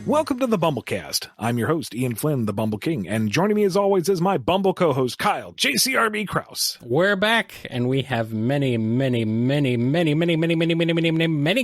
Welcome to the BumbleKast. I'm your host, Ian Flynn, the Bumble King, and joining me as always is my Bumble co-host, Kyle, JCRB Krause. We're back, and we have many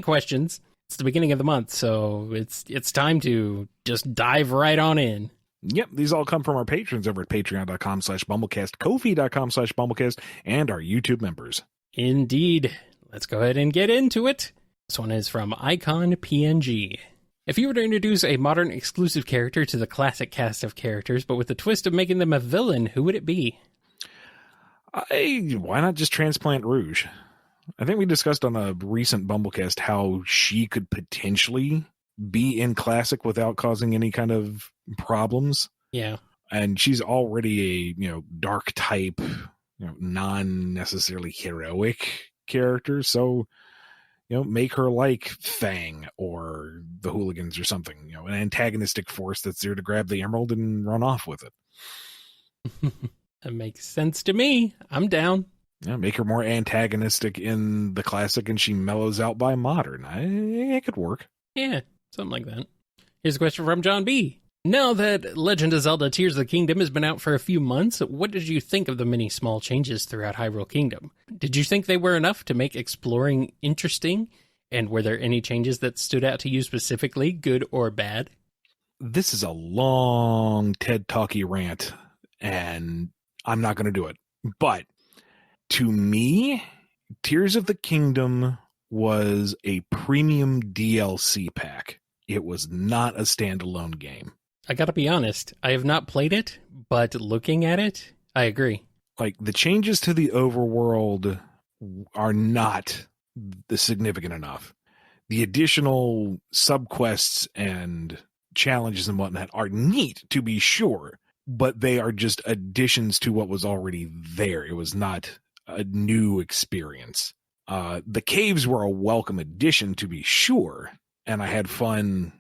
questions. It's the beginning of the month, so it's time to just dive right on in. Yep, these all come from our patrons over at patreon.com/BumbleKast, Ko-fi.com/BumbleKast, and our YouTube members. Indeed. Let's go ahead and get into it. This one is from Icon PNG. If you were to introduce a modern exclusive character to the classic cast of characters, but with the twist of making them a villain, who would it be? Why not just transplant Rouge? I think we discussed on a recent BumbleKast how she could potentially be in classic without causing any kind of problems. Yeah. And she's already a, dark type, non-necessarily heroic character, so make her like Fang or the Hooligans or something, an antagonistic force that's there to grab the emerald and run off with it. That makes sense to me. I'm down. Yeah, make her more antagonistic in the classic and she mellows out by modern. It could work. Yeah, something like that. Here's a question from John B. Now that Legend of Zelda Tears of the Kingdom has been out for a few months, what did you think of the many small changes throughout Hyrule Kingdom? Did you think they were enough to make exploring interesting? And were there any changes that stood out to you specifically, good or bad? This is a long TED Talky rant, and I'm not going to do it. But to me, Tears of the Kingdom was a premium DLC pack. It was not a standalone game. I gotta be honest, I have not played it, but looking at it, I agree. Like, the changes to the overworld are not significant enough. The additional subquests and challenges and whatnot are neat, to be sure, but they are just additions to what was already there. It was not a new experience. The caves were a welcome addition, to be sure, and I had fun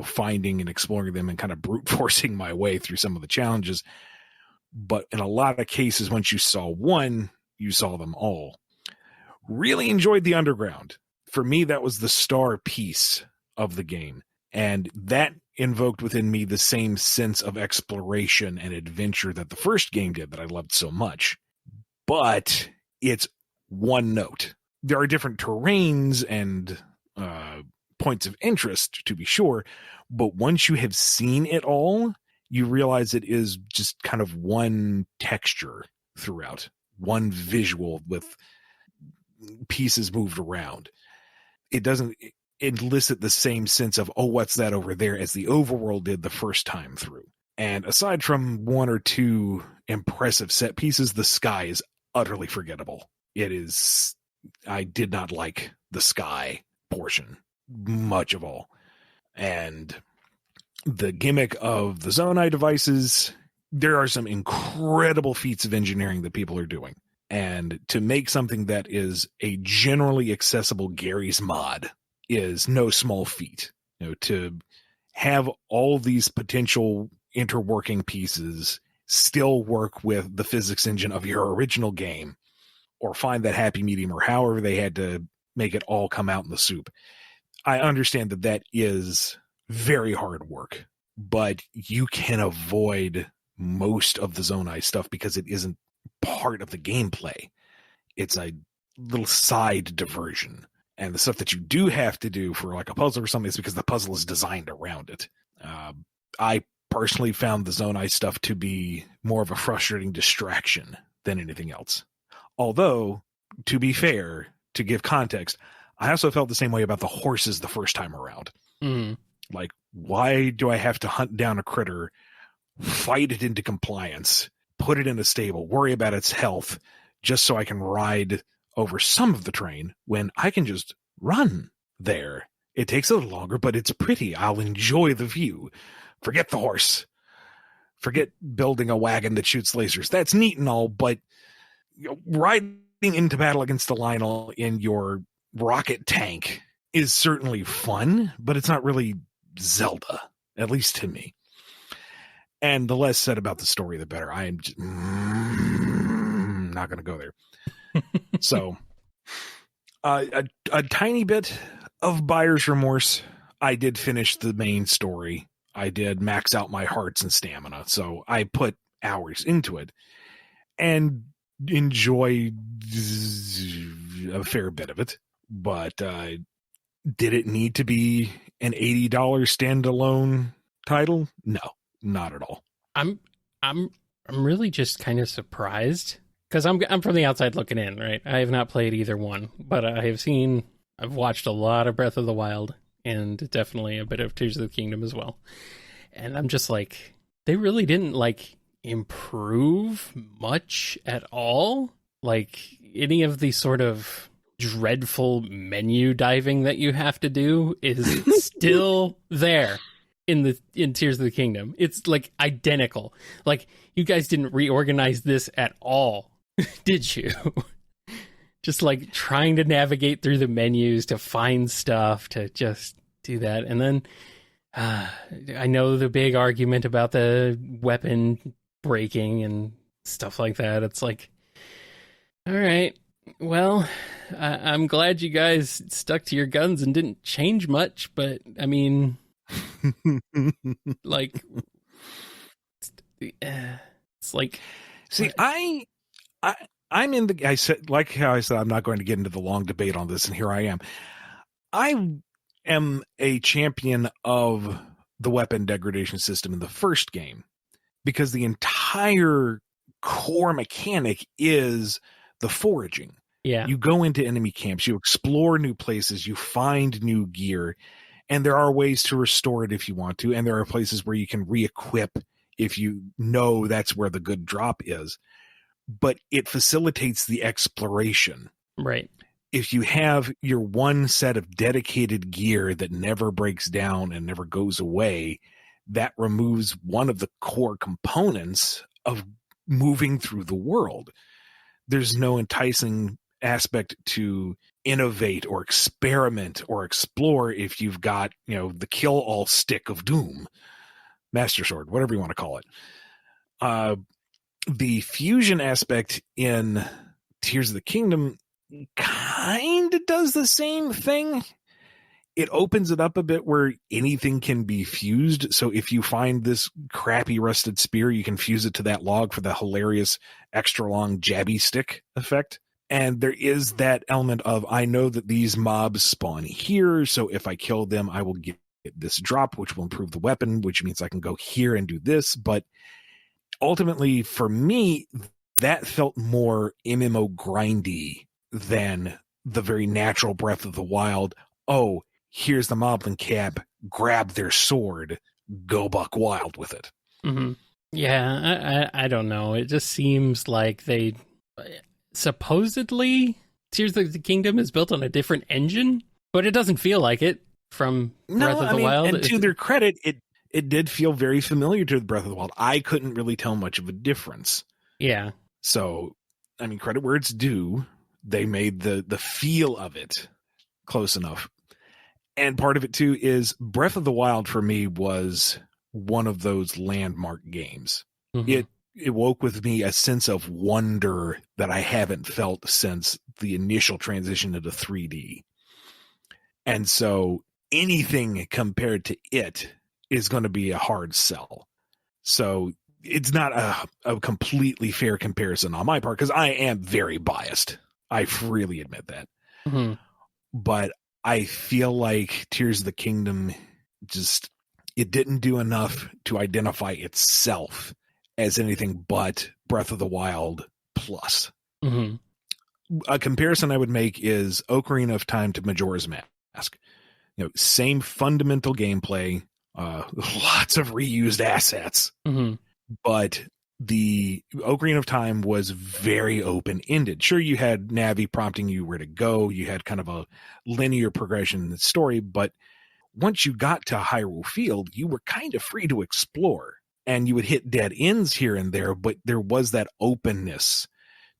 finding and exploring them and kind of brute forcing my way through some of the challenges. But in a lot of cases, once you saw one, you saw them all. Really enjoyed the underground. For me, that was the star piece of the game. And that invoked within me the same sense of exploration and adventure that the first game did that I loved so much. But it's one note. There are different terrains and points of interest, to be sure, but once you have seen it all, you realize it is just kind of one texture throughout, one visual with pieces moved around. It doesn't elicit the same sense of, oh, what's that over there, as the overworld did the first time through. And aside from one or two impressive set pieces, the sky is utterly forgettable. I did not like the sky portion much of all. And the gimmick of the Zonai devices, there are some incredible feats of engineering that people are doing. And to make something that is a generally accessible Gary's mod is no small feat. To have all these potential interworking pieces still work with the physics engine of your original game, or find that happy medium, or however they had to make it all come out in the soup. I understand that is very hard work, but you can avoid most of the Zonai stuff because it isn't part of the gameplay. It's a little side diversion. And the stuff that you do have to do for like a puzzle or something is because the puzzle is designed around it. I personally found the Zonai stuff to be more of a frustrating distraction than anything else. Although, to be fair, to give context, I also felt the same way about the horses the first time around. Mm. Like, why do I have to hunt down a critter, fight it into compliance, put it in a stable, worry about its health, just so I can ride over some of the terrain when I can just run there? It takes a little longer, but it's pretty. I'll enjoy the view. Forget the horse. Forget building a wagon that shoots lasers. That's neat and all, but riding into battle against the Lionel in your rocket tank is certainly fun, but it's not really Zelda, at least to me. And the less said about the story, the better. I am just, not going to go there. So, a tiny bit of buyer's remorse. I did finish the main story. I did max out my hearts and stamina. So I put hours into it and enjoyed a fair bit of it. But did it need to be an $80 standalone title? No, not at all. I'm really just kind of surprised because I'm from the outside looking in, right? I have not played either one, but I've watched a lot of Breath of the Wild and definitely a bit of Tears of the Kingdom as well. And I'm just like, they really didn't like improve much at all. Like any of the sort of dreadful menu diving that you have to do is still there in Tears of the Kingdom. It's like identical. Like you guys didn't reorganize this at all, did you? Just like trying to navigate through the menus to find stuff to just do that. And then I know the big argument about the weapon breaking and stuff like that. It's like, all right, well, I'm glad you guys stuck to your guns and didn't change much, but I mean, like, it's like, see, I'm in the, I said, like how I said, I'm not going to get into the long debate on this, and here I am. I am a champion of the weapon degradation system in the first game because the entire core mechanic is the foraging. yeah, You go into enemy camps, you explore new places, you find new gear, and there are ways to restore it if you want to, and there are places where you can re-equip if you know that's where the good drop is. But it facilitates the exploration. right. If you have your one set of dedicated gear that never breaks down and never goes away, that removes one of the core components of moving through the world. There's no enticing aspect to innovate or experiment or explore if you've got, the kill-all stick of doom, Master Sword, whatever you want to call it. The fusion aspect in Tears of the Kingdom kind of does the same thing. It opens it up a bit where anything can be fused. So if you find this crappy rusted spear, you can fuse it to that log for the hilarious extra long jabby stick effect. And there is that element of, I know that these mobs spawn here, so if I kill them, I will get this drop, which will improve the weapon, which means I can go here and do this. But ultimately, for me, that felt more MMO grindy than the very natural Breath of the Wild. Oh, here's the moblin cap, grab their sword, go buck wild with it. Mm-hmm. Yeah, I don't know. It just seems like they supposedly Tears of the Kingdom is built on a different engine, but it doesn't feel like it from Breath of the Wild. And to their credit, it did feel very familiar to Breath of the Wild. I couldn't really tell much of a difference. Yeah. So, credit where it's due. They made the feel of it close enough. And part of it, too, is Breath of the Wild, for me, was one of those landmark games. Mm-hmm. It woke with me a sense of wonder that I haven't felt since the initial transition into 3D. And so anything compared to it is going to be a hard sell. So it's not a completely fair comparison on my part because I am very biased. I freely admit that. Mm-hmm. But I feel like Tears of the Kingdom it didn't do enough to identify itself as anything but Breath of the Wild plus. Mm-hmm. A comparison I would make is Ocarina of Time to Majora's Mask. Same fundamental gameplay, lots of reused assets, mm-hmm. but the Ocarina of Time was very open-ended. Sure, you had Navi prompting you where to go. You had kind of a linear progression in the story, but once you got to Hyrule Field, you were kind of free to explore, and you would hit dead ends here and there, but there was that openness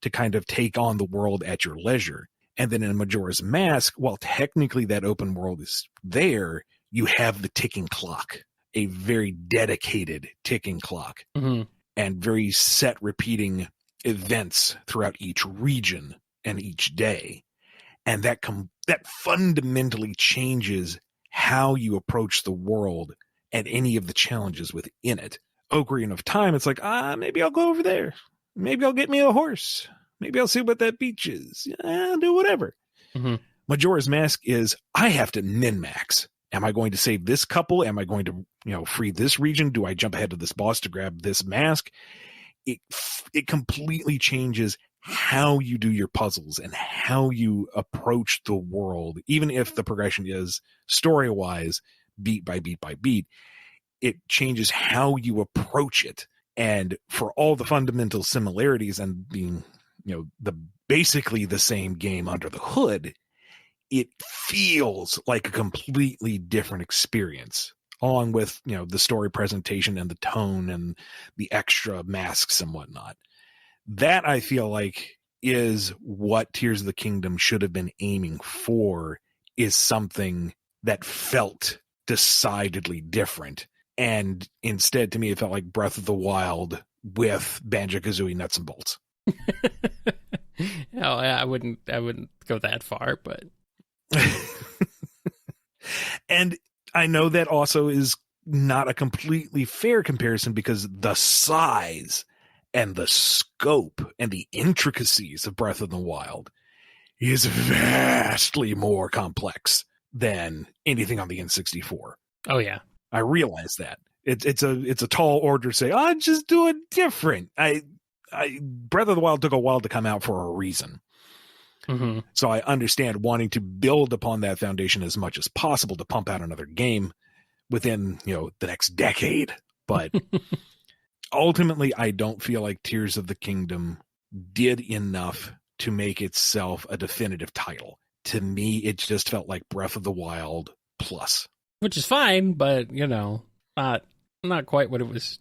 to kind of take on the world at your leisure. And then in Majora's Mask, while technically that open world is there, you have the ticking clock, a very dedicated ticking clock, mm-hmm. and very set repeating events throughout each region and each day. And that fundamentally changes how you approach the world and any of the challenges within it. Ocarina of Time, it's like, maybe I'll go over there. Maybe I'll get me a horse. Maybe I'll see what that beach is. I'll do whatever. Mm-hmm. Majora's Mask is, I have to min-max. Am I going to save this couple? Am I going to, free this region? Do I jump ahead to this boss to grab this mask? It completely changes how you do your puzzles and how you approach the world, even if the progression is story-wise, beat by beat by beat. It changes how you approach it. And for all the fundamental similarities and being, the basically the same game under the hood, it feels like a completely different experience, along with, the story presentation and the tone and the extra masks and whatnot. That, I feel like, is what Tears of the Kingdom should have been aiming for, is something that felt decidedly different. And instead, to me, it felt like Breath of the Wild with Banjo-Kazooie nuts and bolts. I wouldn't go that far, but... And I know that also is not a completely fair comparison, because the size and the scope and the intricacies of Breath of the Wild is vastly more complex than anything on the N64. Oh yeah, I realize that. It's a tall order to say, just do it different. Breath of the Wild took a while to come out for a reason. Mm-hmm. So I understand wanting to build upon that foundation as much as possible to pump out another game within, the next decade. But ultimately, I don't feel like Tears of the Kingdom did enough to make itself a definitive title. To me, it just felt like Breath of the Wild plus. Which is fine, but, not quite what it was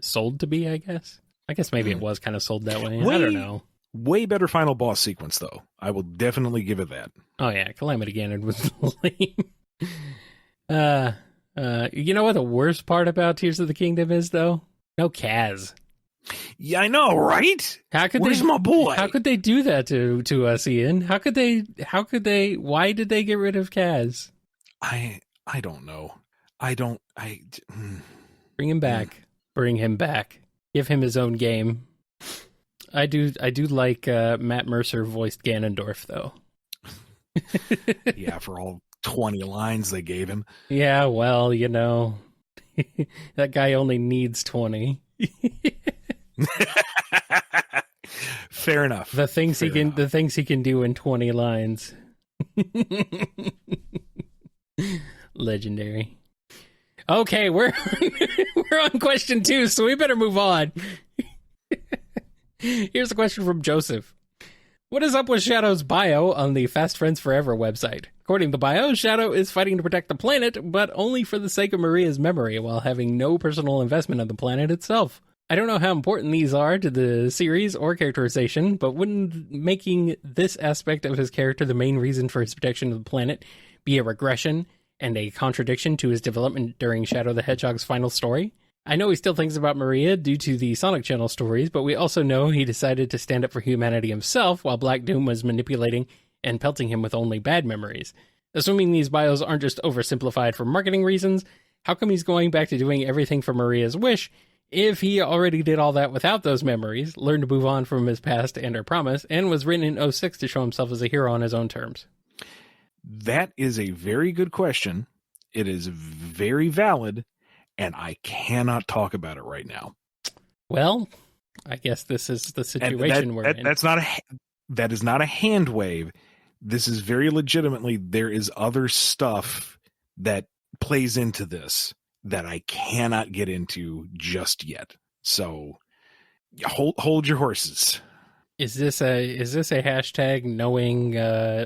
sold to be, I guess. I guess maybe it was kind of sold that way. I don't know. Way better final boss sequence, though. I will definitely give it that. Oh, yeah. Calamity Ganon was lame. You know what the worst part about Tears of the Kingdom is, though? No Kaz. Yeah, I know, right? Where's my boy? How could they do that to us, Ian? How could they, why did they get rid of Kaz? I don't know. Bring him back. Bring him back. Give him his own game. I do like Matt Mercer voiced Ganondorf, though. Yeah, for all 20 lines they gave him. Yeah, well, that guy only needs 20. Fair enough. The things he can do in 20 lines. Legendary. Okay, we're on question 2, so we better move on. Here's a question from Joseph. What is up with Shadow's bio on the Fast Friends Forever website? According to the bio, Shadow is fighting to protect the planet, but only for the sake of Maria's memory, while having no personal investment in the planet itself. I don't know how important these are to the series or characterization, but wouldn't making this aspect of his character the main reason for his protection of the planet be a regression and a contradiction to his development during Shadow the Hedgehog's final story? I know he still thinks about Maria due to the Sonic Channel stories, but we also know he decided to stand up for humanity himself while Black Doom was manipulating and pelting him with only bad memories. Assuming these bios aren't just oversimplified for marketing reasons, how come he's going back to doing everything for Maria's wish if he already did all that without those memories, learned to move on from his past and her promise, and was written in 06 to show himself as a hero on his own terms? That is a very good question. It is very valid, and I cannot talk about it right now. Well, I guess this is the situation we're in. That is not a hand wave. This is very legitimately, there is other stuff that plays into this that I cannot get into just yet. So hold your horses. Is this a hashtag knowing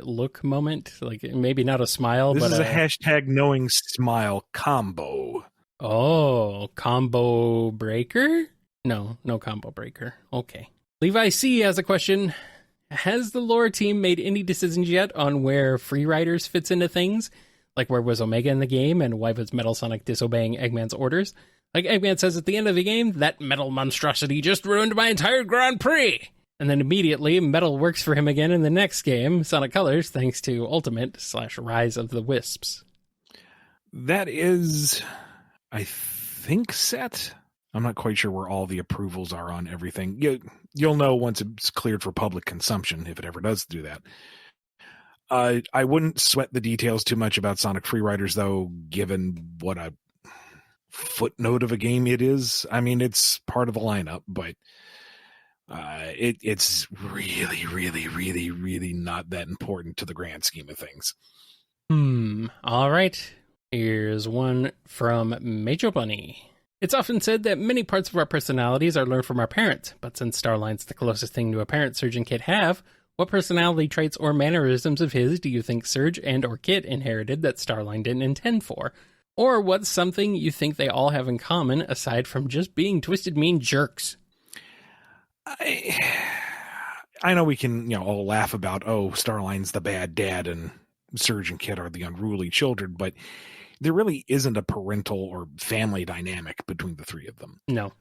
look moment? Like maybe not a smile, this but is a hashtag knowing smile combo. Oh, combo breaker? No combo breaker. Okay. Levi C has a question. Has the lore team made any decisions yet on where Free Riders fits into things? Like where was Omega in the game and why was Metal Sonic disobeying Eggman's orders? Like Eggman says at the end of the game, that metal monstrosity just ruined my entire Grand Prix. And then immediately, metal works for him again in the next game, Sonic Colors, thanks to Ultimate/Rise of the Wisps. That is, I think, set. I'm not quite sure where all the approvals are on everything. You'll know once it's cleared for public consumption, if it ever does do that. I wouldn't sweat the details too much about Sonic Freeriders, though, given what a footnote of a game it is. I mean, it's part of the lineup, but it's really, really, really, really not that important to the grand scheme of things. All right. Here's one from Major Bunny. It's often said that many parts of our personalities are learned from our parents, but since Starline's the closest thing to a parent Surge and Kit have, what personality traits or mannerisms of his do you think Surge and or Kit inherited that Starline didn't intend for? Or what's something you think they all have in common aside from just being twisted mean jerks? I know we can, all laugh about, Starline's the bad dad and Surge and Kit are the unruly children, but there really isn't a parental or family dynamic between the three of them. No.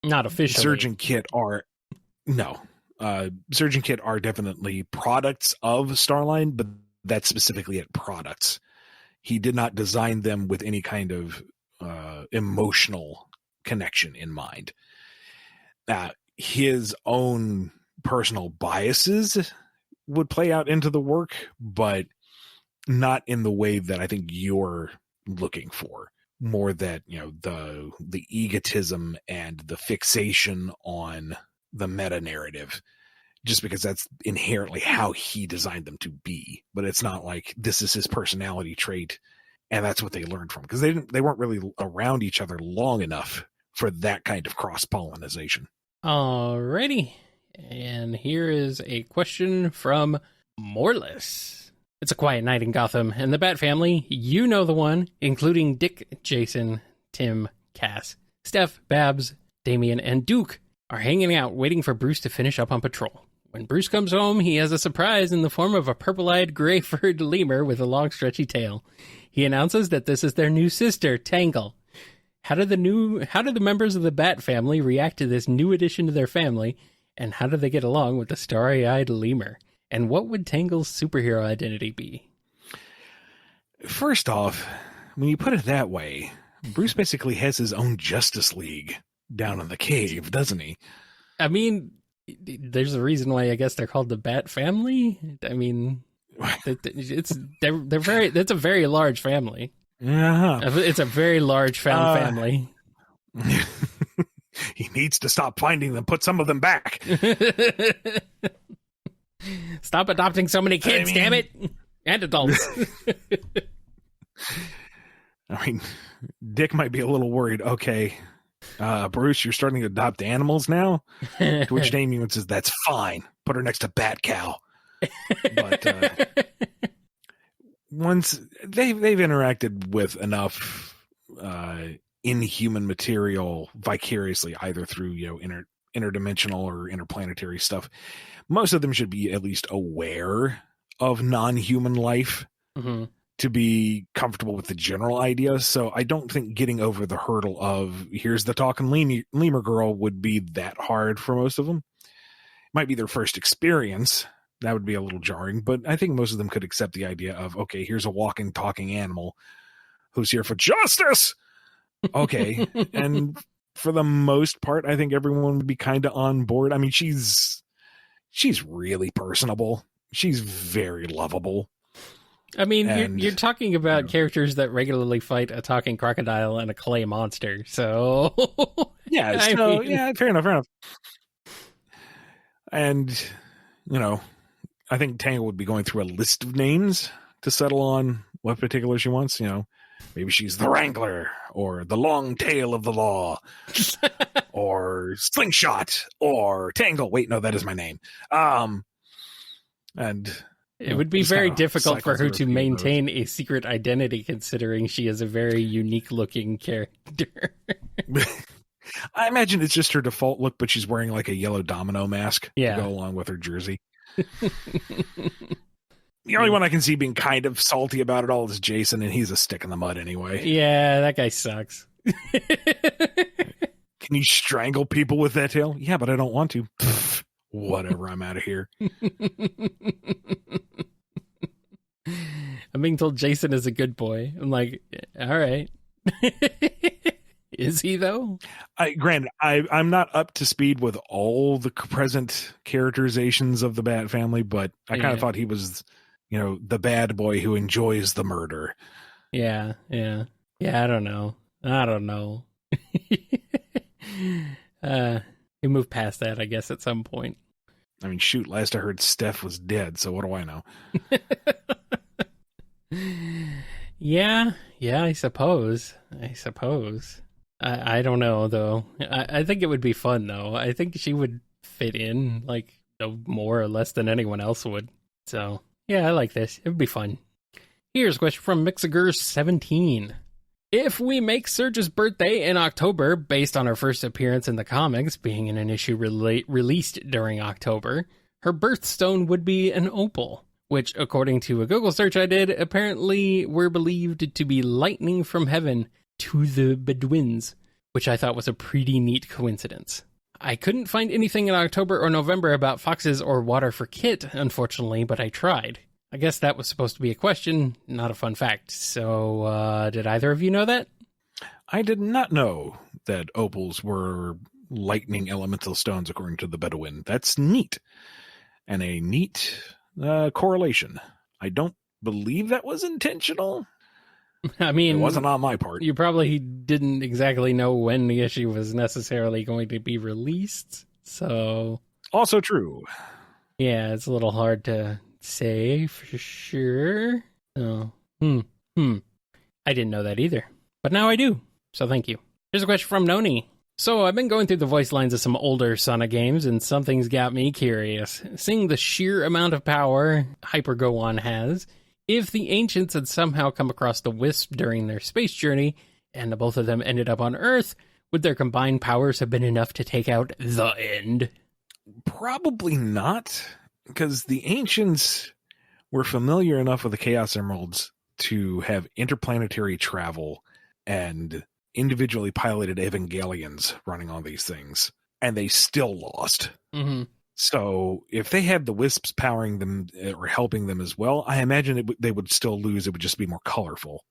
Not officially. Surge and Kit are definitely products of Starline, but that's specifically at products. He did not design them with any kind of emotional connection in mind. His own personal biases would play out into the work, but not in the way that I think you're looking for. More that, the egotism and the fixation on the meta narrative, just because that's inherently how he designed them to be. But it's not like this is his personality trait and that's what they learned from, because they weren't really around each other long enough for that kind of cross-pollination. Alrighty. And here is a question from Morless. It's a quiet night in Gotham, and the Bat family, you know the one, including Dick, Jason, Tim, Cass, Steph, Babs, Damien, and Duke, are hanging out waiting for Bruce to finish up on patrol. When Bruce comes home, he has a surprise in the form of a purple-eyed, gray-furred lemur with a long, stretchy tail. He announces that this is their new sister, Tangle. How do the members of the Bat family react to this new addition to their family, and how do they get along with the starry-eyed lemur? And what would Tangle's superhero identity be? First off, when you put it that way, Bruce basically has his own Justice League down in the cave, doesn't he? I mean, there's a reason why I guess they're called the Bat family. I mean, that's a very large family. Uh-huh. It's a very large family. He needs to stop finding them, put some of them back. Stop adopting so many kids, damn it. And adults. I mean, Dick might be a little worried. Okay, Bruce, you're starting to adopt animals now? To which Damien says, that's fine. Put her next to Bat Cow. But once they've interacted with enough inhuman material vicariously, either through interdimensional or interplanetary stuff, most of them should be at least aware of non-human life to be comfortable with the general idea. So I don't think getting over the hurdle of here's the talking lemur girl would be that hard for most of them. It might be their first experience. That would be a little jarring, but I think most of them could accept the idea of, okay, here's a walking, talking animal who's here for justice. Okay. And for the most part, I think everyone would be kind of on board. I mean, she's really personable. She's very lovable. I mean, you're talking about characters that regularly fight a talking crocodile and a clay monster, so... Yeah, fair enough. And, I think Tangle would be going through a list of names to settle on what particular she wants, Maybe she's the Wrangler, or the Long Tail of the Law, or Slingshot, or Tangle. Wait, no, that is my name. And it would be very difficult for her to maintain a secret identity, considering she is a very unique-looking character. I imagine it's just her default look, but she's wearing like a yellow domino mask to go along with her jersey. The only one I can see being kind of salty about it all is Jason, and he's a stick in the mud anyway. Yeah, that guy sucks. Can you strangle people with that tail? Yeah, but I don't want to. whatever, I'm out of here. I'm being told Jason is a good boy. I'm like, all right. Is he though? Granted, I'm not up to speed with all the present characterizations of the Bat family, but I kind of thought he was, the bad boy who enjoys the murder. Yeah. I don't know. We moved past that, I guess, at some point. I mean, shoot, last I heard Steph was dead, so what do I know? Yeah, I suppose. I don't know, though. I think it would be fun, though. I think she would fit in, like, no more or less than anyone else would. So, yeah, I like this. It would be fun. Here's a question from Mixager17. If we make Surge's birthday in October, based on her first appearance in the comics being in an issue released during October, her birthstone would be an opal, which, according to a Google search I did, apparently were believed to be lightning from heaven to the Bedouins, which I thought was a pretty neat coincidence. I couldn't find anything in October or November about foxes or water for Kit, unfortunately, but I tried. I guess that was supposed to be a question, not a fun fact. So, did either of you know that? I did not know that opals were lightning elemental stones, according to the Bedouin. That's neat. And a neat correlation. I don't believe that was intentional. I mean, it wasn't on my part. You probably didn't exactly know when the issue was necessarily going to be released. So, also true. Yeah, it's a little hard to say for sure. Oh, I didn't know that either, but now I do. So thank you. Here's a question from Noni. So I've been going through the voice lines of some older Sonic games, and something's got me curious. Seeing the sheer amount of power Hyper Gohan has, if the Ancients had somehow come across the Wisp during their space journey, and the both of them ended up on Earth, would their combined powers have been enough to take out the End? Probably not, because the Ancients were familiar enough with the Chaos Emeralds to have interplanetary travel and individually piloted Evangelions running on these things, and they still lost. Mm-hmm. So if they had the Wisps powering them or helping them as well, I imagine they would still lose. It would just be more colorful.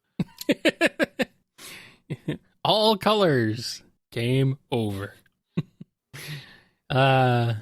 All colors. Game over. Yeah.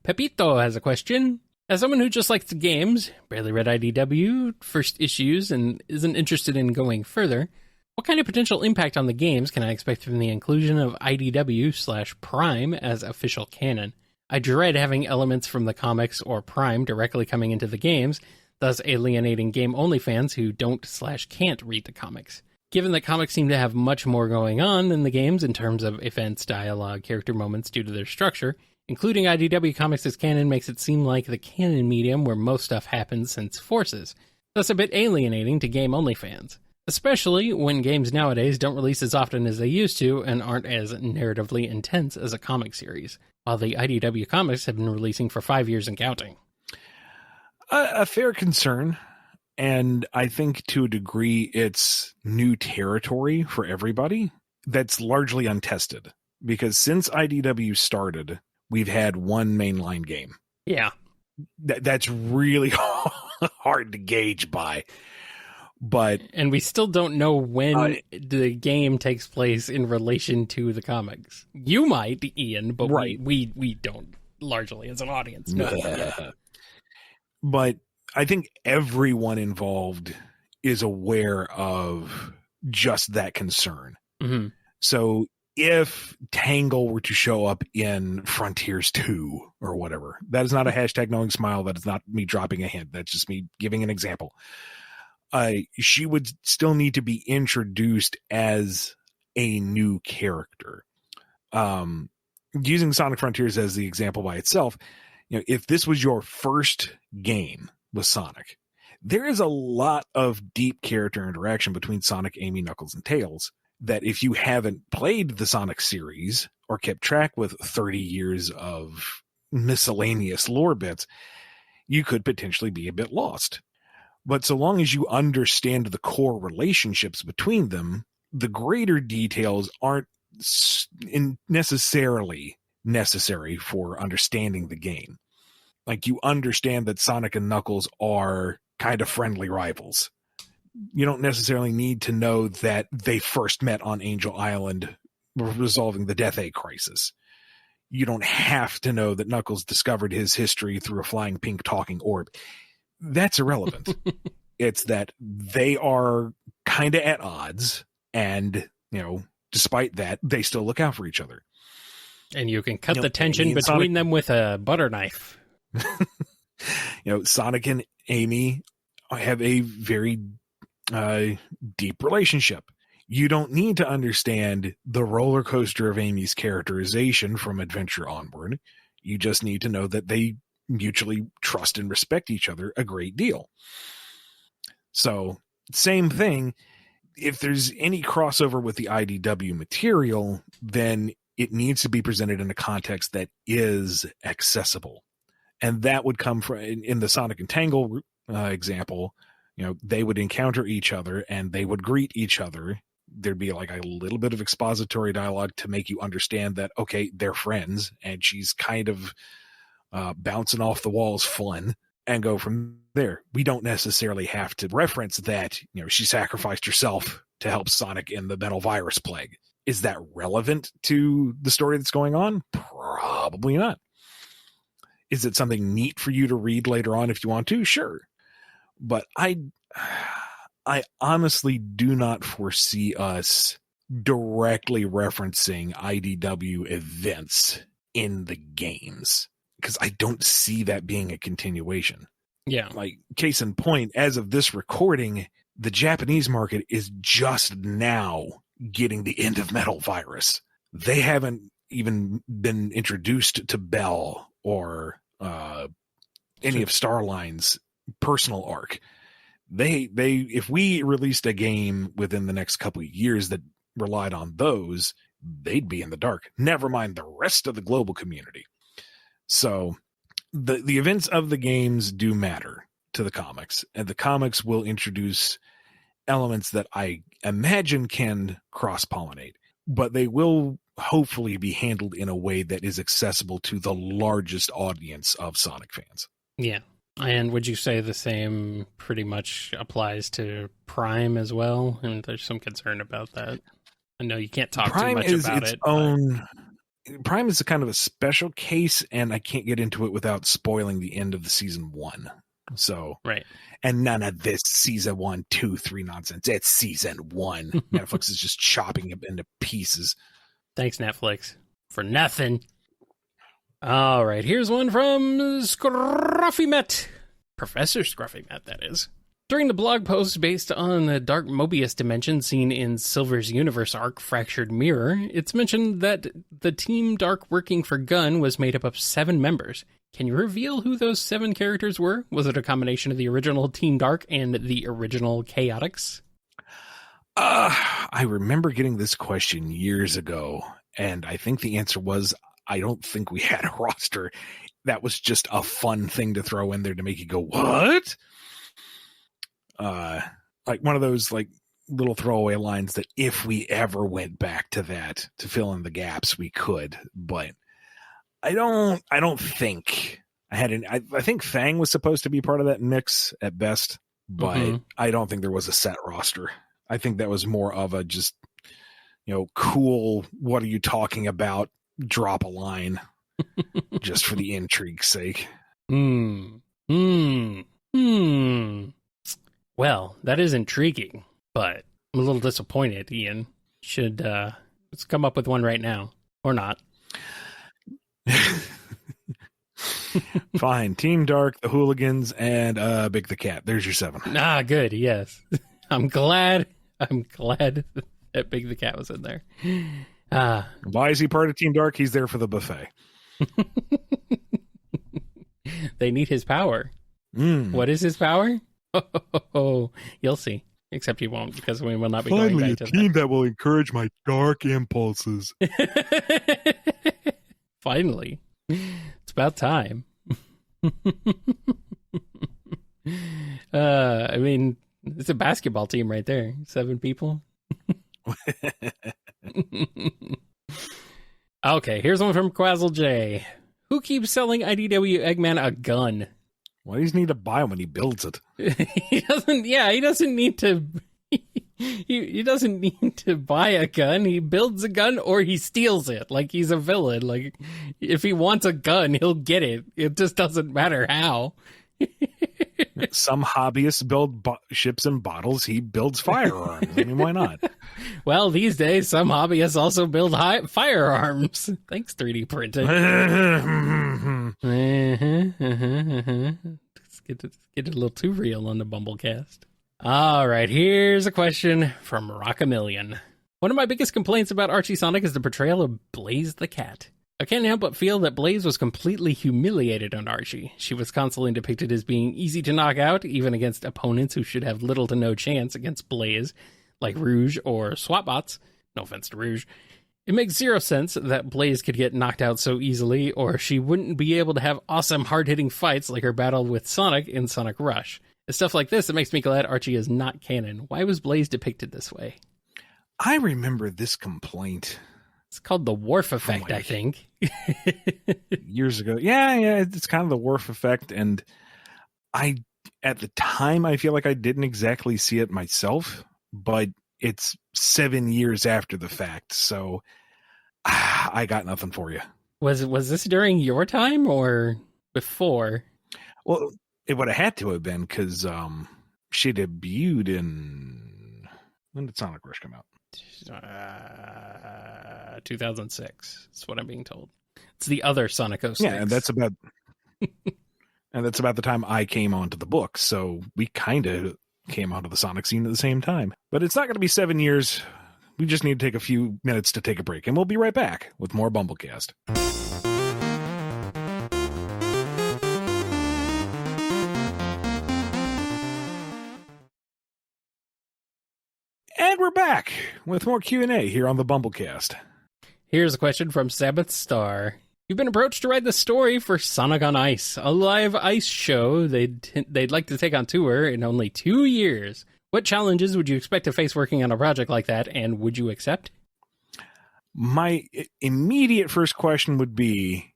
Pepito has a question. As someone who just likes the games, barely read IDW first issues, and isn't interested in going further, what kind of potential impact on the games can I expect from the inclusion of IDW/Prime as official canon? I dread having elements from the comics or Prime directly coming into the games, thus alienating game-only fans who don't/can't read the comics. Given that comics seem to have much more going on than the games in terms of events, dialogue, character moments due to their structure, including IDW Comics as canon makes it seem like the canon medium where most stuff happens since Forces, thus a bit alienating to game-only fans. Especially when games nowadays don't release as often as they used to and aren't as narratively intense as a comic series, while the IDW comics have been releasing for 5 years and counting. A fair concern, and I think to a degree it's new territory for everybody that's largely untested, because since IDW started, we've had one mainline game. Yeah. That's really hard to gauge by. And we still don't know when the game takes place in relation to the comics. You might, Ian, but right. we don't largely as an audience know. But I think everyone involved is aware of just that concern. Mm-hmm. So if Tangle were to show up in Frontiers 2 or whatever, that is not a hashtag knowing smile. That is not me dropping a hint. That's just me giving an example. She would still need to be introduced as a new character. Using Sonic Frontiers as the example by itself, if this was your first game with Sonic, there is a lot of deep character interaction between Sonic, Amy, Knuckles, and Tails that if you haven't played the Sonic series or kept track with 30 years of miscellaneous lore bits, you could potentially be a bit lost. But so long as you understand the core relationships between them, the greater details aren't necessarily necessary for understanding the game. Like, you understand that Sonic and Knuckles are kind of friendly rivals. You don't necessarily need to know that they first met on Angel Island resolving the Death Egg crisis. You don't have to know that Knuckles discovered his history through a flying pink talking orb. That's irrelevant. It's that they are kind of at odds, and, despite that, they still look out for each other. And you can cut the tension between them with a butter knife. Sonic and Amy have a very deep relationship. You don't need to understand the roller coaster of Amy's characterization from Adventure onward. You just need to know that they mutually trust and respect each other a great deal. So, same thing. If there's any crossover with the IDW material, then it needs to be presented in a context that is accessible. And that would come from, in the Sonic and Tangle example, they would encounter each other and they would greet each other. There'd be like a little bit of expository dialogue to make you understand that, okay, they're friends, and she's kind of bouncing off the walls Flynn, and go from there. We don't necessarily have to reference that, she sacrificed herself to help Sonic in the metal virus plague. Is that relevant to the story that's going on? Probably not. Is it something neat for you to read later on if you want to? Sure. But I honestly do not foresee us directly referencing IDW events in the games, because I don't see that being a continuation. Yeah. Like, case in point, as of this recording, the Japanese market is just now getting the end of metal virus. They haven't even been introduced to Bell or any of Starline's personal arc. They if we released a game within the next couple of years that relied on those, they'd be in the dark. Never mind the rest of the global community. So the events of the games do matter to the comics, and the comics will introduce elements that I imagine can cross-pollinate, but they will hopefully be handled in a way that is accessible to the largest audience of Sonic fans. Yeah. And would you say the same pretty much applies to Prime as well? And there's some concern about that. I know you can't talk Prime too much about it. Prime is a kind of a special case, and I can't get into it without spoiling the end of the season 1. So, right. And none of this season 1, 2, 3 nonsense. It's season 1. Netflix is just chopping it into pieces. Thanks, Netflix, for nothing. All right, here's one from Scruffy Met. Professor Scruffy Met, that is. During the blog post based on the Dark Mobius dimension seen in Silver's Universe arc Fractured Mirror, it's mentioned that the Team Dark working for Gunn was made up of 7 members. Can you reveal who those 7 characters were? Was it a combination of the original Team Dark and the original Chaotix? I remember getting this question years ago, and I think the answer was, I don't think we had a roster. That was just a fun thing to throw in there to make you go, what? Like one of those like little throwaway lines that if we ever went back to that to fill in the gaps, we could. But I don't think I had I think Fang was supposed to be part of that mix at best, but I don't think there was a set roster. I think that was more of a just, cool, what are you talking about? Drop a line just for the intrigue's sake. Well, that is intriguing, but I'm a little disappointed, Ian. Should let's come up with one right now. Or not. Fine. Team Dark, the Hooligans, and Big the Cat. There's your 7. Ah, good, yes. I'm glad that Big the Cat was in there. Why is he part of Team Dark? He's there for the buffet. They need his power. What is his power? Oh, you'll see. Except you won't, because we will not be going back to that. Finally, a team that will encourage my dark impulses. Finally. It's about time. I mean, it's a basketball team right there. 7 people. Okay, here's one from Quazzle J. Who keeps selling IDW Eggman a gun? Why does he need to buy when he builds it? He doesn't need to. He doesn't need to buy a gun. He builds a gun or he steals it. Like he's a villain. Like if he wants a gun, he'll get it. It just doesn't matter how. Some hobbyists build ships and bottles. He builds firearms. I mean, why not? Well, these days, some hobbyists also build firearms. Thanks, 3D printing. Let's get it a little too real on the BumbleKast. All right, here's a question from Rockamillion. One of my biggest complaints about Archie Sonic is the portrayal of Blaze the cat. I can't help but feel that Blaze was completely humiliated on Archie. She was constantly depicted as being easy to knock out, even against opponents who should have little to no chance against Blaze, like Rouge or Swapbots. No offense to Rouge. It makes zero sense that Blaze could get knocked out so easily, or she wouldn't be able to have awesome hard-hitting fights like her battle with Sonic in Sonic Rush. It's stuff like this that makes me glad Archie is not canon. Why was Blaze depicted this way? I remember this complaint. It's called the Worf effect, I think. Years ago. Yeah, it's kind of the Worf effect. And at the time, I feel like I didn't exactly see it myself, but it's 7 years after the fact. So I got nothing for you. Was this during your time or before? Well, it would have had to have been because she debuted in... When did Sonic Rush come out? 2006. That's what I'm being told. It's the other Sonic 06. Yeah, and that's about the time I came onto the book. So we kind of came onto the Sonic scene at the same time. But it's not going to be 7 years. We just need to take a few minutes to take a break, and we'll be right back with more BumbleKast. And we're back with more Q&A here on the BumbleKast. Here's a question from Sabbath Star. You've been approached to write the story for Sonic on Ice, a live ice show they'd like to take on tour in only 2 years. What challenges would you expect to face working on a project like that, and would you accept? My immediate first question would be,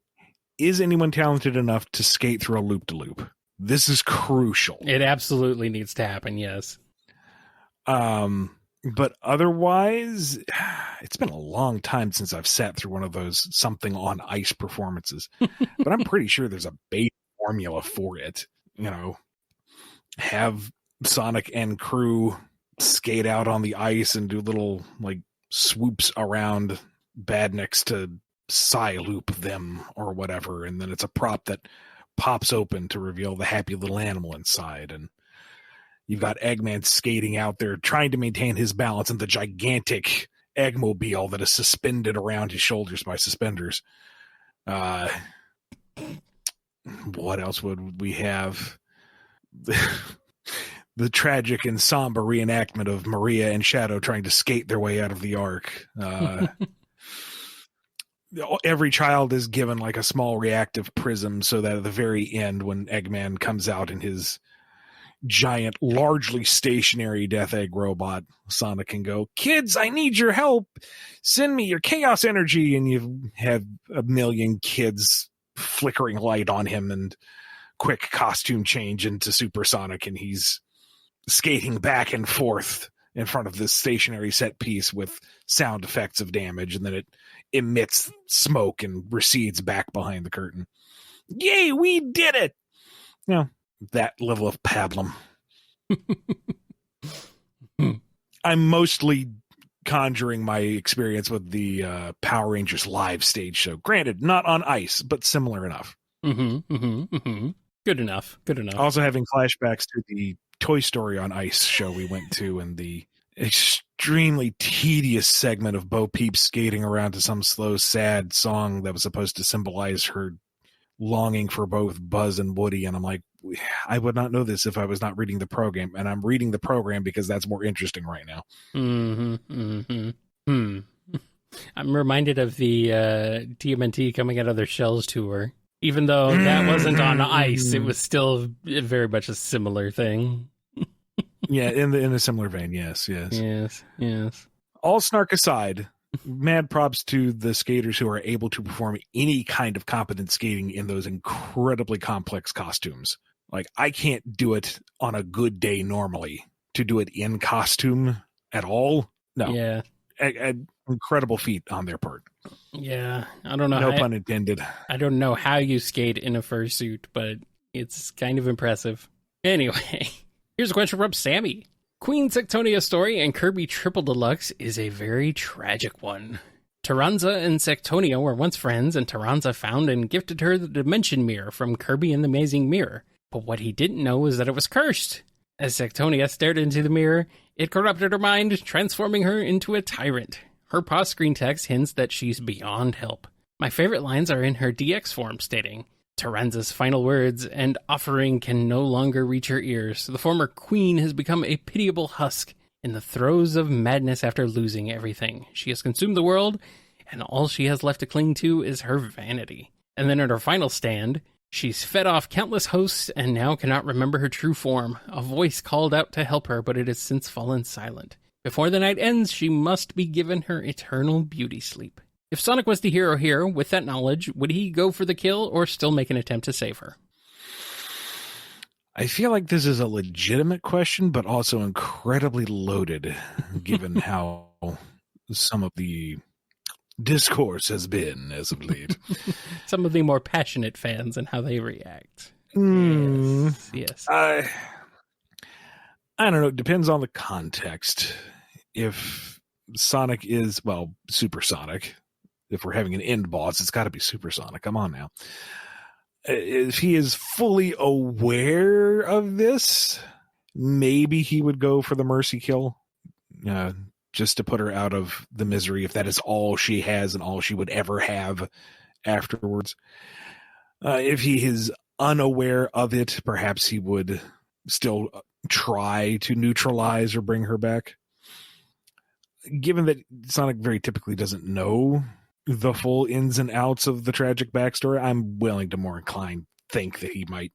is anyone talented enough to skate through a loop-de-loop? This is crucial. It absolutely needs to happen, yes. But otherwise, it's been a long time since I've sat through one of those something on ice performances. But I'm pretty sure there's a base formula for it. You know, have Sonic and crew skate out on the ice and do little like swoops around Badniks to loop them or whatever. And then it's a prop that pops open to reveal the happy little animal inside. And you've got Eggman skating out there trying to maintain his balance in the gigantic Eggmobile that is suspended around his shoulders by suspenders. What else would we have? The tragic and somber reenactment of Maria and Shadow trying to skate their way out of the Ark. Every child is given like a small reactive prism so that at the very end, when Eggman comes out in his giant, largely stationary Death Egg robot, Sonic can go, "Kids, I need your help. Send me your chaos energy." And you have a million kids flickering light on him and quick costume change into Super Sonic, and he's skating back and forth in front of this stationary set piece with sound effects of damage, and then it emits smoke and recedes back behind the curtain. Yay, we did it! You know, that level of pablum. I'm mostly conjuring my experience with the Power Rangers live stage show. Granted, not on ice, but similar enough. Good enough. Also having flashbacks to the Toy Story on Ice show we went to, and the extremely tedious segment of Bo Peep skating around to some slow, sad song that was supposed to symbolize her longing for both Buzz and Woody. And I'm like, I would not know this if I was not reading the program, and I'm reading the program because that's more interesting right now. I'm reminded of the TMNT Coming Out of Their Shells tour. Even though that wasn't on ice, it was still very much a similar thing. Yeah, in a similar vein, yes. All snark aside, Mad props to the skaters who are able to perform any kind of competent skating in those incredibly complex costumes. Like, I can't do it on a good day normally. To do it in costume at all? No. Yeah. Incredible feat on their part. Yeah. I don't know. No pun intended. I don't know how you skate in a fursuit, but it's kind of impressive. Anyway, here's a question from Sammy. Queen Sectonia story and Kirby Triple Deluxe is a very tragic one. Taranza and Sectonia were once friends, and Taranza found and gifted her the Dimension Mirror from Kirby and the Amazing Mirror. But what he didn't know was that it was cursed. As Sectonia stared into the mirror, it corrupted her mind, transforming her into a tyrant. Her pause screen text hints that she's beyond help. My favorite lines are in her DX form stating, Taranza's final words and offering can no longer reach her ears. The former queen has become a pitiable husk in the throes of madness after losing everything. She has consumed the world, and all she has left to cling to is her vanity. And then at her final stand, she's fed off countless hosts and now cannot remember her true form. A voice called out to help her, but it has since fallen silent. Before the night ends, she must be given her eternal beauty sleep. If Sonic was the hero here, with that knowledge, would he go for the kill or still make an attempt to save her? I feel like this is a legitimate question, but also incredibly loaded, given how some of the discourse has been as of late. Some of the more passionate fans and how they react. Yes. I don't know. It depends on the context. If Sonic is, well, supersonic, if we're having an end boss, it's got to be supersonic. Come on now. If he is fully aware of this, maybe he would go for the mercy kill, just to put her out of the misery, if that is all she has and all she would ever have afterwards. If he is unaware of it, perhaps he would still try to neutralize or bring her back. Given that Sonic very typically doesn't know the full ins and outs of the tragic backstory, I'm willing to more inclined think that he might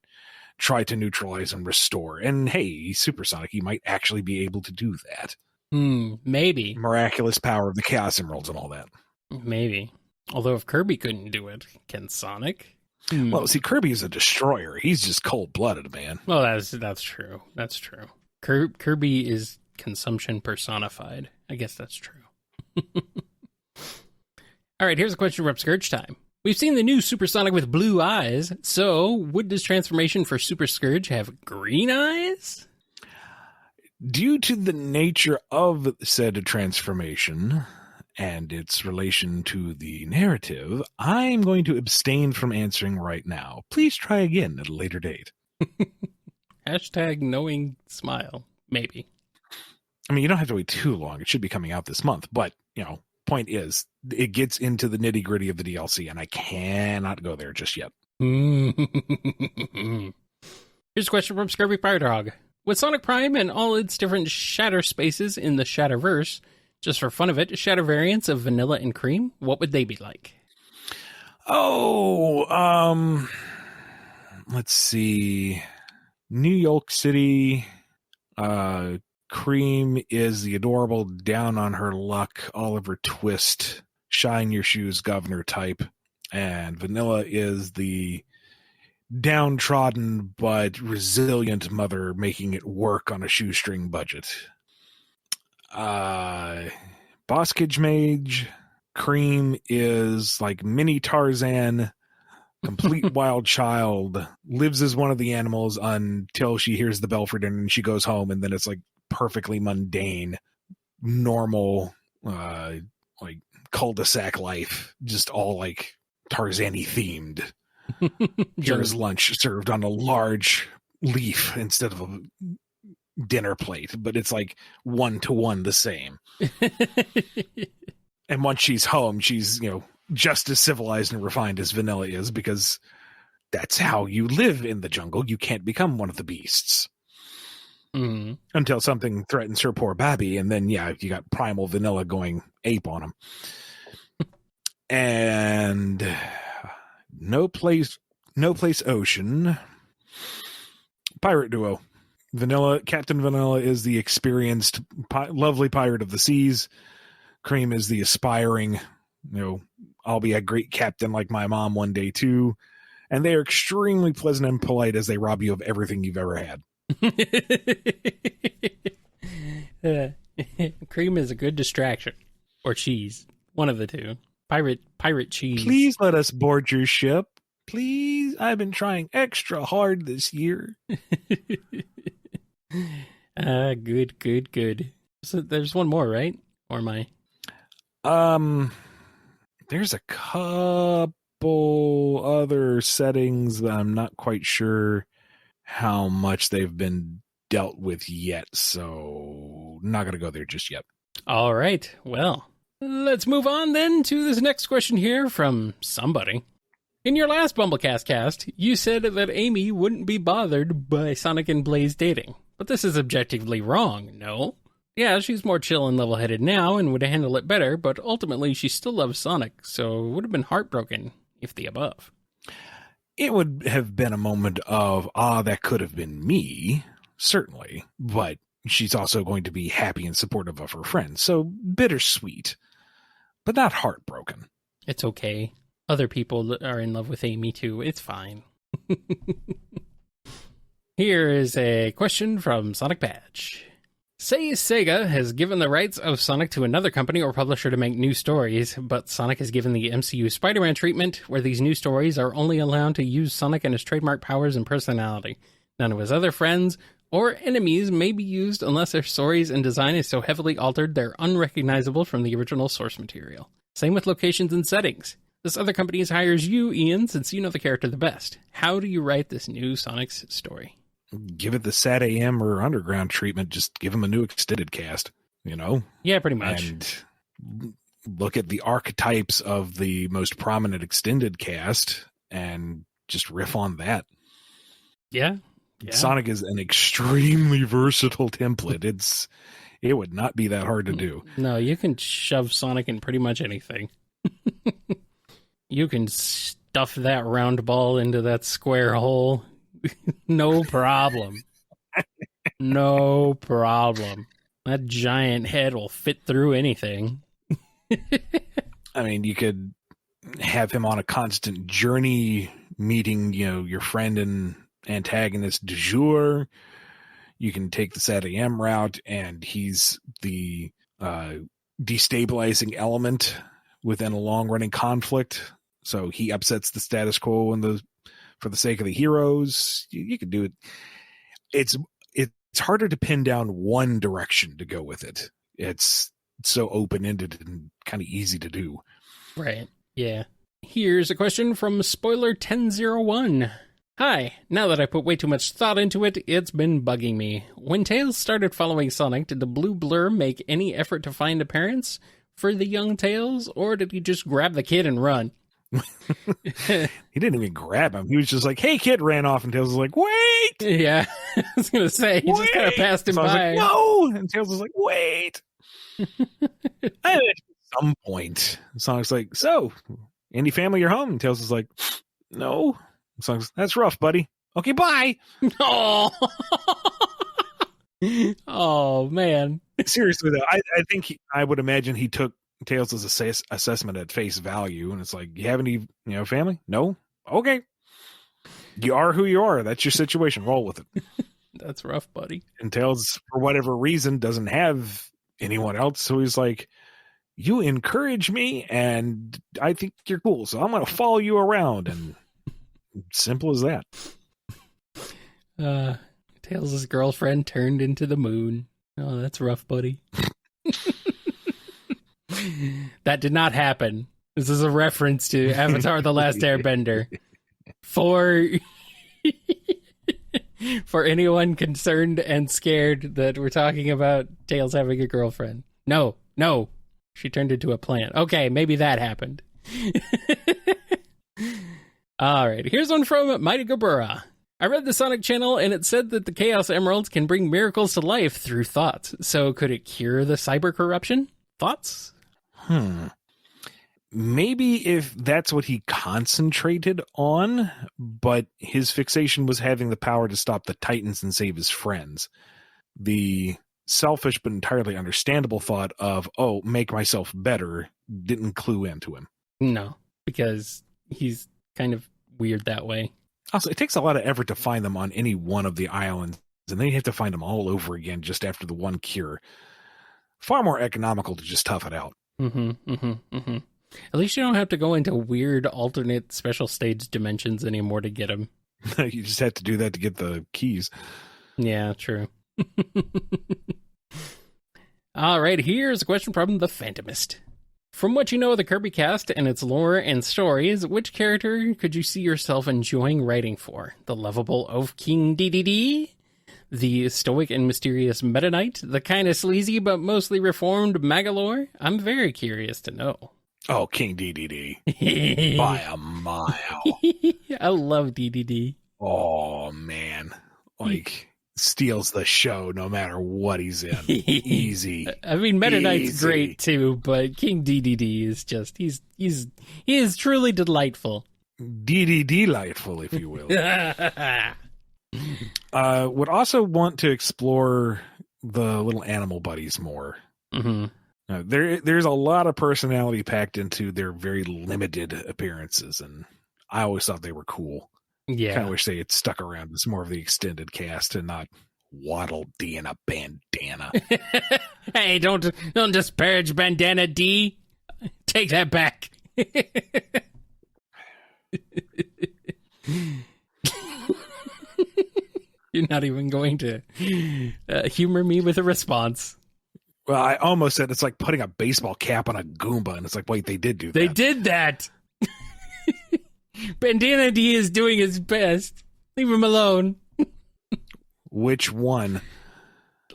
try to neutralize and restore. And hey, he's supersonic. He might actually be able to do that. Maybe. Miraculous power of the Chaos Emeralds and all that. Maybe. Although if Kirby couldn't do it, can Sonic? Well, see, Kirby is a destroyer. He's just cold-blooded, man. Well, that's true. That's true. Kirby is consumption personified. I guess that's true. All right, here's a question from Scourge Time. We've seen the new Super Sonic with blue eyes, so would this transformation for Super Scourge have green eyes? Due to the nature of said transformation and its relation to the narrative, I'm going to abstain from answering right now. Please try again at a later date. Hashtag knowing smile. Maybe. I mean, you don't have to wait too long. It should be coming out this month. But, point is, it gets into the nitty-gritty of the DLC, and I cannot go there just yet. Here's a question from Scurvy Fire Dog. With Sonic Prime and all its different shatter spaces in the Shatterverse, just for fun of it, shatter variants of Vanilla and Cream, what would they be like? Let's see. New York City, Cream is the adorable down on her luck, Oliver Twist, shine your shoes governor type, and Vanilla is the downtrodden but resilient mother making it work on a shoestring budget. Boss Kid Mage, Cream is like mini Tarzan, complete wild child, lives as one of the animals until she hears the bell for dinner and she goes home, and then it's like perfectly mundane, normal, like cul-de-sac life, just all like Tarzan-y themed. Here's lunch served on a large leaf instead of a dinner plate, but it's like 1-to-1 the same. And once she's home, she's, just as civilized and refined as Vanilla is, because that's how you live in the jungle. You can't become one of the beasts. Until something threatens her poor Babby, and then, you got primal Vanilla going ape on him. And no place ocean. Pirate duo. Captain Vanilla is the experienced, lovely pirate of the seas. Cream is the aspiring, I'll be a great captain like my mom one day too. And they are extremely pleasant and polite as they rob you of everything you've ever had. Cream is a good distraction. Or cheese. One of the two. Pirate cheese. Please let us board your ship. Please. I've been trying extra hard this year. Good. So there's one more, right? Or am I? There's a couple other settings that I'm not quite sure how much they've been dealt with yet, so not going to go there just yet. All right. Well, let's move on then to this next question here from somebody. In your last BumbleKast cast, you said that Amy wouldn't be bothered by Sonic and Blaze dating. But this is objectively wrong, no? Yeah, she's more chill and level-headed now and would handle it better, but ultimately she still loves Sonic, so would have been heartbroken if the above. It would have been a moment of, that could have been me, certainly, but she's also going to be happy and supportive of her friends, so bittersweet, but not heartbroken. It's okay. Other people are in love with Amy too. It's fine. Here is a question from Sonic Badge. Say Sega has given the rights of Sonic to another company or publisher to make new stories, but Sonic has given the MCU Spider-Man treatment, where these new stories are only allowed to use Sonic and his trademark powers and personality. None of his other friends or enemies may be used unless their stories and design is so heavily altered they're unrecognizable from the original source material. Same with locations and settings. This other company hires you, Ian, since you know the character the best. How do you write this new Sonic's story? Give it the Sad AM or Underground treatment. Just give him a new extended cast, Yeah, pretty much. And look at the archetypes of the most prominent extended cast and just riff on that. Yeah. Sonic is an extremely versatile template. It would not be that hard to do. No, you can shove Sonic in pretty much anything. You can stuff that round ball into that square hole. No problem. No problem. That giant head will fit through anything. I mean, you could have him on a constant journey, meeting, your friend and antagonist du jour. You can take the Sad AM route, and he's the destabilizing element within a long-running conflict. So he upsets the status quo for the sake of the heroes. You can do it. It's harder to pin down one direction to go with it. It's so open-ended and kind of easy to do. Right. Yeah. Here's a question from Spoiler 1001. Hi, now that I put way too much thought into it, it's been bugging me. When Tails started following Sonic, did the blue blur make any effort to find a parents for the young Tails, or did he just grab the kid and run? He didn't even grab him. He was just like, hey, kid, ran off, and Tails was like, wait! Yeah, I was going to say, he just kind of passed him so by. I was like, no! And Tails was like, wait! At some point, Sonic's like, so, any family or home? And Tails is like, no. And Sonic's, that's rough, buddy. Okay, bye! Oh, oh man. Seriously, though, I think I would imagine he took Tails' assessment at face value, and it's like, you have any family? No? Okay. You are who you are. That's your situation. Roll with it. That's rough, buddy. And Tails, for whatever reason, doesn't have anyone else, so he's like, you encourage me, and I think you're cool, so I'm going to follow you around, and simple as that. Tails' girlfriend turned into the moon. Oh, that's rough, buddy. That did not happen. This is a reference to Avatar The Last Airbender. For anyone concerned and scared that we're talking about Tails having a girlfriend. No. She turned into a plant. Okay, maybe that happened. All right, here's one from Mighty Gabura. I read the Sonic channel, and it said that the Chaos Emeralds can bring miracles to life through thoughts. So could it cure the cyber corruption? Thoughts? Maybe if that's what he concentrated on, but his fixation was having the power to stop the Titans and save his friends. The selfish but entirely understandable thought of, oh, make myself better, didn't clue into him. No, because he's kind of weird that way. Also, it takes a lot of effort to find them on any one of the islands, and then you have to find them all over again just after the one cure. Far more economical to just tough it out. At least you don't have to go into weird alternate special stage dimensions anymore to get them. You just have to do that to get the keys. Yeah, true. All right, here's a question from the Phantomist. From what you know of the Kirby cast and its lore and stories, which character could you see yourself enjoying writing for? The lovable Oaf King DDD? The stoic and mysterious Meta Knight? The kind of sleazy but mostly reformed Magalore? I'm very curious to know. Oh, King DDD. By a mile. I love DDD. Oh, man. Like, steals the show no matter what he's in. Easy. I mean, Meta Knight's great too, but King DDD is just, he is truly delightful. DDD delightful, if you will. Would also want to explore the little animal buddies more. Mm-hmm. There's a lot of personality packed into their very limited appearances, and I always thought they were cool. Yeah. Kind of wish they had stuck around as more of the extended cast and not Waddle D in a bandana. Hey, don't disparage Bandana D. Take that back. You're not even going to humor me with a response. Well, I almost said it's like putting a baseball cap on a Goomba, and it's like, wait, they did do that. They did that. Bandana D is doing his best. Leave him alone. Which one?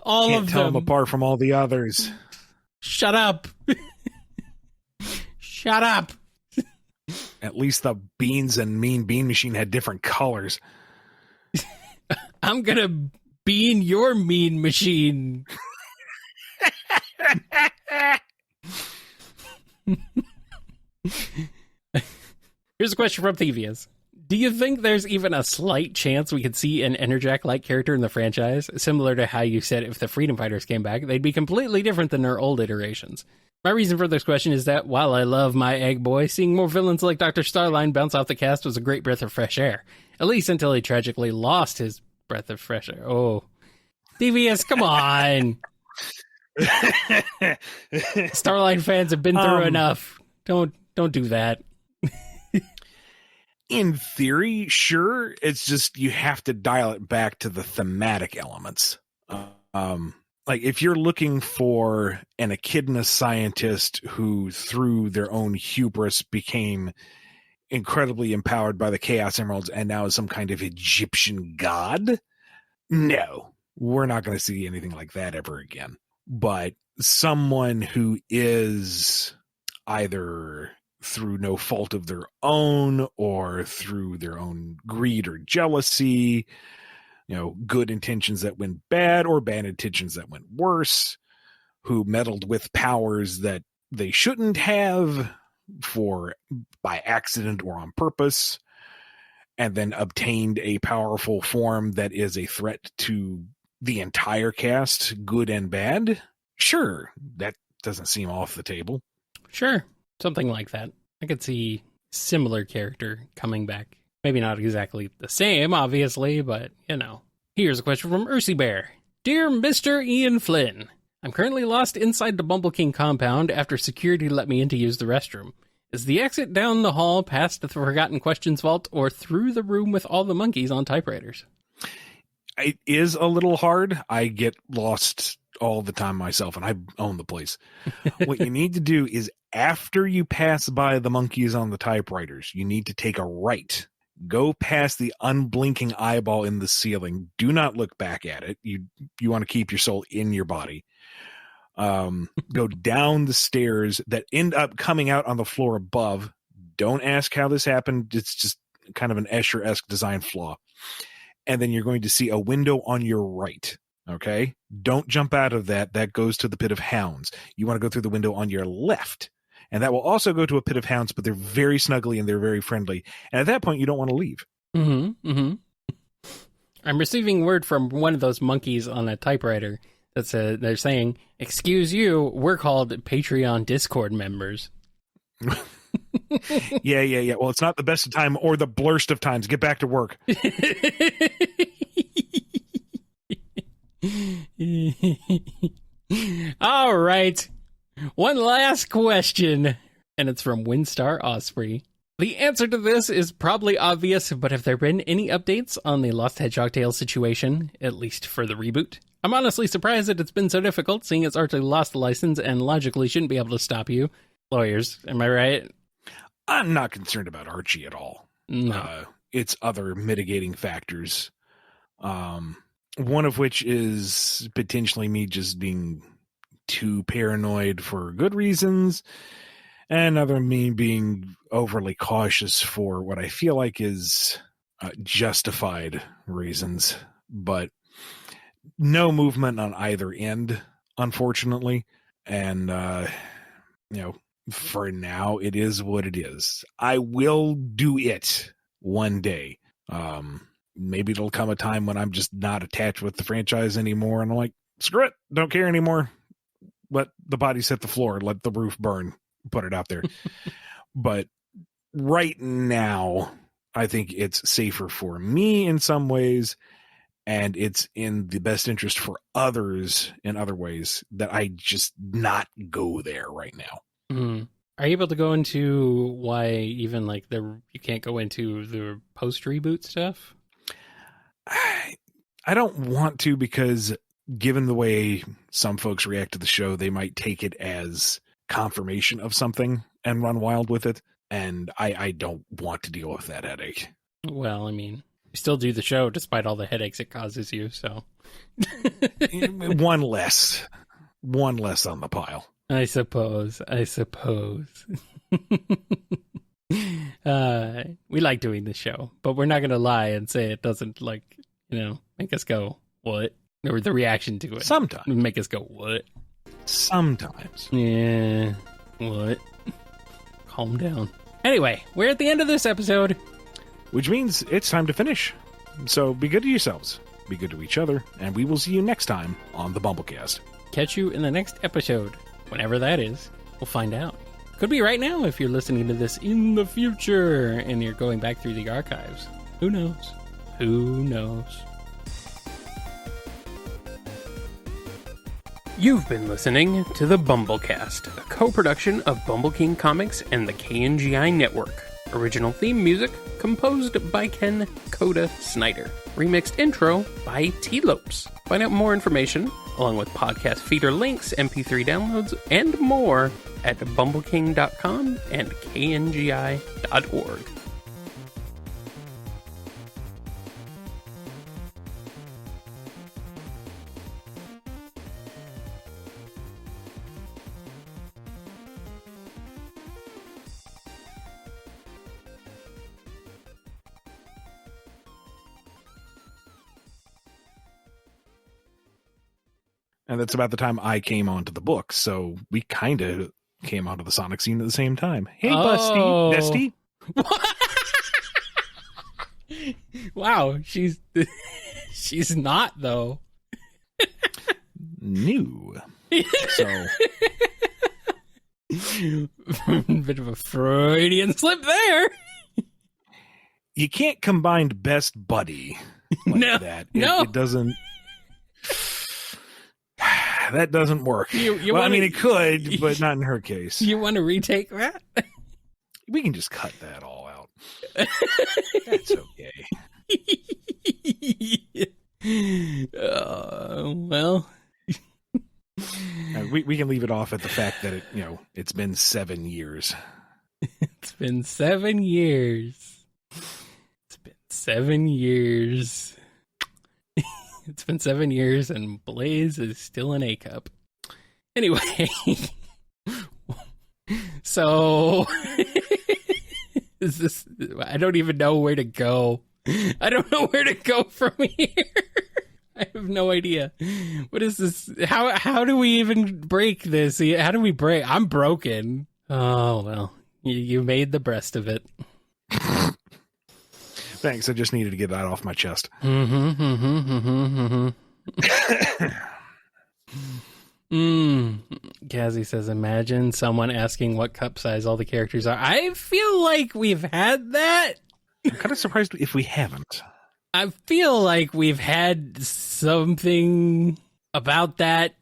All Can't of tell them. them apart from all the others. Shut up. Shut up. At least the Beans and Mean Bean Machine had different colors. I'm gonna bean your mean machine. Here's a question from Thevius. Do you think there's even a slight chance we could see an Enerjack-like character in the franchise? Similar to how you said if the Freedom Fighters came back, they'd be completely different than their old iterations. My reason for this question is that while I love my Egg Boy, seeing more villains like Dr. Starline bounce off the cast was a great breath of fresh air. At least until he tragically lost his breath of fresh air. Oh. Thevius, come on! Starline fans have been through enough. Don't do that. In theory, sure. It's just you have to dial it back to the thematic elements. Like if you're looking for an echidna scientist who, through their own hubris, became incredibly empowered by the Chaos Emeralds and now is some kind of Egyptian god, no, we're not going to see anything like that ever again. But someone who is either through no fault of their own or through their own greed or jealousy, good intentions that went bad or bad intentions that went worse, who meddled with powers that they shouldn't have by accident or on purpose, and then obtained a powerful form that is a threat to the entire cast, good and bad. Sure, that doesn't seem off the table. Sure, something like that. I could see similar character coming back. Maybe not exactly the same, obviously, but, Here's a question from Ursi Bear. Dear Mr. Ian Flynn, I'm currently lost inside the Bumble King compound after security let me in to use the restroom. Is the exit down the hall past the Forgotten Questions vault or through the room with all the monkeys on typewriters? It is a little hard. I get lost all the time myself, and I own the place. What you need to do is after you pass by the monkeys on the typewriters, you need to take a right. Go past the unblinking eyeball in the ceiling. Do not look back at it. You want to keep your soul in your body. Go down the stairs that end up coming out on the floor above. Don't ask how this happened. It's just kind of an Escher-esque design flaw. And then you're going to see a window on your right. Okay? Don't jump out of that. That goes to the Pit of Hounds. You want to go through the window on your left. And that will also go to a Pit of Hounds, but they're very snuggly and they're very friendly. And at that point, you don't want to leave. I'm receiving word from one of those monkeys on a typewriter They're saying, excuse you, we're called Patreon Discord members. Yeah. Well, it's not the best of time or the blurst of times. Get back to work. All right. One last question, and it's from Windstar Osprey. The answer to this is probably obvious, but have there been any updates on the Lost Hedgehog Tales situation, at least for the reboot? I'm honestly surprised that it's been so difficult, seeing it's Archie lost the license and logically shouldn't be able to stop you. Lawyers, am I right? I'm not concerned about Archie at all. No. It's other mitigating factors. One of which is potentially me just being too paranoid for good reasons, and another me being overly cautious for what I feel like is justified reasons. But no movement on either end, unfortunately. And, for now, it is what it is. I will do it one day. Maybe it'll come a time when I'm just not attached with the franchise anymore, and I'm like, screw it, don't care anymore. Let the bodies hit the floor, let the roof burn, put it out there. But right now, I think it's safer for me in some ways, and it's in the best interest for others in other ways that I just not go there right now. Mm. Are you able to go into why even like you can't go into the post reboot stuff? I don't want to, because given the way some folks react to the show, they might take it as confirmation of something and run wild with it. And I don't want to deal with that headache. Well, I mean, you still do the show despite all the headaches it causes you, so. One less on the pile. I suppose. We like doing the show, but we're not going to lie and say it doesn't, make us go, what? Or the reaction to it. Sometimes. Make us go, what? Sometimes. Yeah, what? Calm down. Anyway, we're at the end of this episode. Which means it's time to finish. So be good to yourselves, be good to each other, and we will see you next time on the BumbleKast. Catch you in the next episode. Whenever that is, we'll find out. Could be right now if you're listening to this in the future and you're going back through the archives. Who knows? Who knows? You've been listening to the BumbleKast, a co-production of Bumble King Comics and the KNGI Network. Original theme music composed by Ken Coda Snyder. Remixed intro by T-Lopes. Find out more information, along with podcast feeder links, MP3 downloads, and more at bumbleking.com and kngi.org. And that's about the time I came onto the book, so we kind of came onto the Sonic scene at the same time. Hey, Busty, Bestie. Wow, she's not, though. New. So. Bit of a Freudian slip there. You can't combine best buddy like that. It doesn't. That doesn't work. It could, but not in her case. You want to retake that? We can just cut that all out. That's okay. Well, we can leave it off at the fact that it's been 7 years. It's been 7 years. It's been 7 years. It's been 7 years and Blaze is still in A cup. Anyway, so is this? I don't even know where to go. I don't know where to go from here. I have no idea. What is this? How do we even break this? How do we break? I'm broken. Oh, well, you made the breast of it. Thanks. I just needed to get that off my chest. Kazzy says, imagine someone asking what cup size all the characters are. I feel like we've had that. I'm kind of surprised if we haven't. I feel like we've had something about that.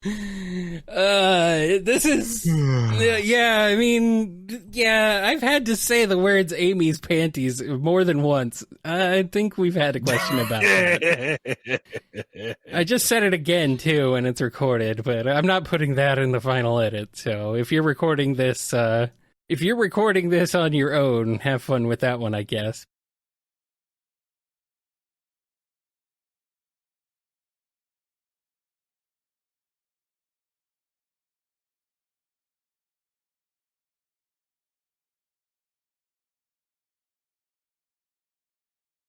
This is, yeah, I mean, yeah, I've had to say the words Amy's panties more than once. I think we've had a question about that. I just said it again, too, and it's recorded, but I'm not putting that in the final edit. So if you're recording this on your own, have fun with that one, I guess.